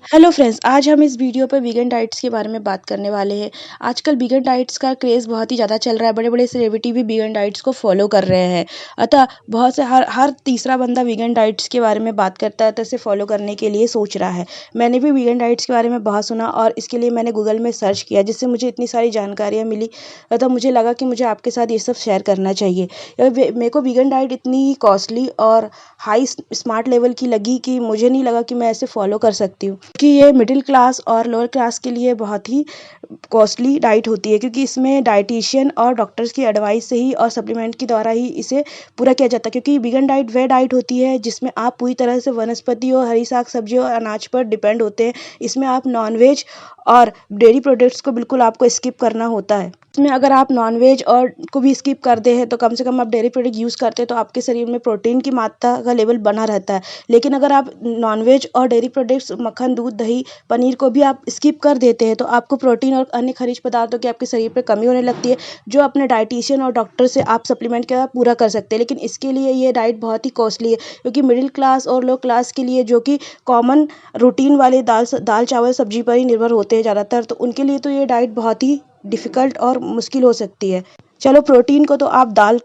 Hello friends, आज हम इस वीडियो पे वीगन डाइट्स के बारे में बात करने वाले हैं। आजकल वीगन डाइट्स का क्रेज़ बहुत ही ज़्यादा चल रहा है, बड़े-बड़े सेलिब्रिटी भी वीगन डाइट्स को फॉलो कर रहे हैं। अतः बहुत से हर तीसरा बंदा वीगन डाइट्स के बारे में बात करता है, तो इसे फॉलो करने के लिए सोच रहा है। मैंने भी वीगन डाइट्स के बारे में बहुत सुना और इसके लिए मैंने गूगल में सर्च किया, जिससे मुझे इतनी सारी जानकारियाँ मिली। अतः मुझे लगा कि मुझे आपके साथ ये सब शेयर करना चाहिए। मेरे को वीगन डाइट इतनी कॉस्टली और हाई स्मार्ट लेवल की लगी कि मुझे नहीं लगा कि मैं इसे फॉलो कर सकती हूँ, कि ये मिडिल क्लास और लोअर क्लास के लिए बहुत ही कॉस्टली डाइट होती है, क्योंकि इसमें डाइटिशियन और डॉक्टर्स की एडवाइस से ही और सप्लीमेंट के द्वारा ही इसे पूरा किया जाता है। क्योंकि वीगन डाइट वह डाइट होती है जिसमें आप पूरी तरह से वनस्पति और हरी साग सब्जियों और अनाज पर डिपेंड होते हैं। इसमें आप नॉनवेज और डेयरी प्रोडक्ट्स को बिल्कुल आपको स्किप करना होता है। इसमें अगर आप नॉनवेज और को भी स्किप करते हैं, तो कम से कम आप डेयरी प्रोडक्ट यूज़ करते हैं, तो आपके शरीर में प्रोटीन की मात्रा का लेवल बना रहता है। लेकिन अगर आप नॉनवेज और डेयरी प्रोडक्ट्स मक्खन, दूध, दही, पनीर को भी आप स्किप कर देते हैं, तो आपको प्रोटीन और अन्य खनिज पदार्थों की आपके शरीर पे कमी होने लगती है, जो अपने डाइटिशियन और डॉक्टर से आप सप्लीमेंट के साथ पूरा कर सकते हैं। लेकिन इसके लिए ये डाइट बहुत ही कॉस्टली है, क्योंकि मिडिल क्लास और लो क्लास के लिए, जो कि कॉमन रूटीन वाले दाल चावल सब्जी पर ही निर्भर होते हैं ज़्यादातर, तो उनके लिए तो ये डाइट बहुत ही डिफ़िकल्ट और मुश्किल हो सकती है। चलो, प्रोटीन को तो आप दाल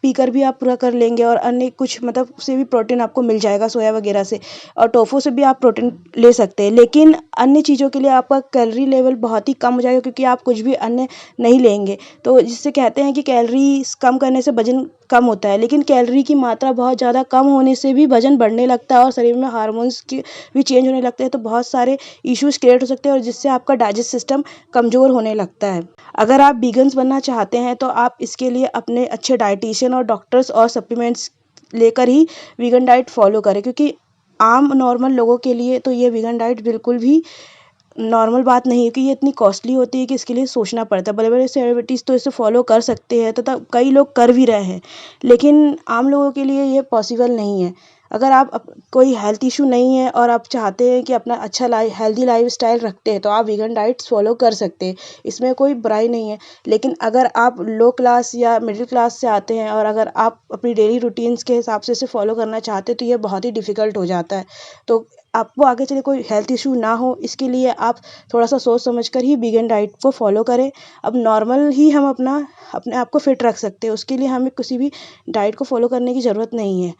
पीकर भी आप पूरा कर लेंगे, और अन्य कुछ मतलब से भी प्रोटीन आपको मिल जाएगा, सोया वगैरह से, और टोफू से भी आप प्रोटीन ले सकते हैं। लेकिन अन्य चीज़ों के लिए आपका कैलोरी लेवल बहुत ही कम हो जाएगा, क्योंकि आप कुछ भी अन्य नहीं लेंगे। तो जिससे कहते हैं कि कैलोरीज़ कम करने से वज़न कम होता है, लेकिन कैलोरी की मात्रा बहुत ज़्यादा कम होने से भी वज़न बढ़ने लगता है और शरीर में हार्मोन्स की भी चेंज होने लगते हैं। तो बहुत सारे इश्यूज़ क्रिएट हो सकते हैं, और जिससे आपका डाइजेस्ट सिस्टम कमज़ोर होने लगता है। अगर आप वीगन्स बनना चाहते हैं, तो आप इसके लिए अपने अच्छे डाइटिशियन और डॉक्टर्स और सप्लीमेंट्स लेकर ही वीगन डाइट फॉलो करें, क्योंकि आम नॉर्मल लोगों के लिए तो ये वीगन डाइट बिल्कुल भी नॉर्मल बात नहीं है, कि ये इतनी कॉस्टली होती है कि इसके लिए सोचना पड़ता है। बड़े-बड़े सेलिब्रिटीज़ तो इसे फॉलो कर सकते हैं, तथा कई लोग कर भी रहे हैं, लेकिन आम लोगों के लिए ये पॉसिबल नहीं है। अगर आप कोई हेल्थ इशू नहीं है और आप चाहते हैं कि अपना अच्छा हेल्दी लाइफ़स्टाइल रखते हैं, तो आप वीगन डाइट्स फॉलो कर सकते हैं, इसमें कोई बुराई नहीं है। लेकिन अगर आप लो क्लास या मिडिल क्लास से आते हैं, और अगर आप अपनी डेली रूटीन्स के हिसाब से इसे फॉलो करना चाहते हैं, तो ये बहुत ही डिफ़िकल्ट हो जाता है। तो आपको आगे चले कोई हेल्थ इशू ना हो, इसके लिए आप थोड़ा-सा सोच समझ कर ही वीगन डाइट को फॉलो करें। अब नॉर्मल ही हम अपने आप को फिट रख सकते हैं, उसके लिए हमें किसी भी डाइट को फॉलो करने की ज़रूरत नहीं है।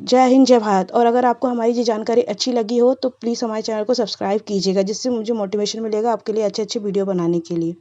जय हिंद, जय भारत। और अगर आपको हमारी ये जानकारी अच्छी लगी हो, तो प्लीज़ हमारे चैनल को सब्सक्राइब कीजिएगा, जिससे मुझे मोटिवेशन मिलेगा आपके लिए अच्छे-अच्छे वीडियो बनाने के लिए।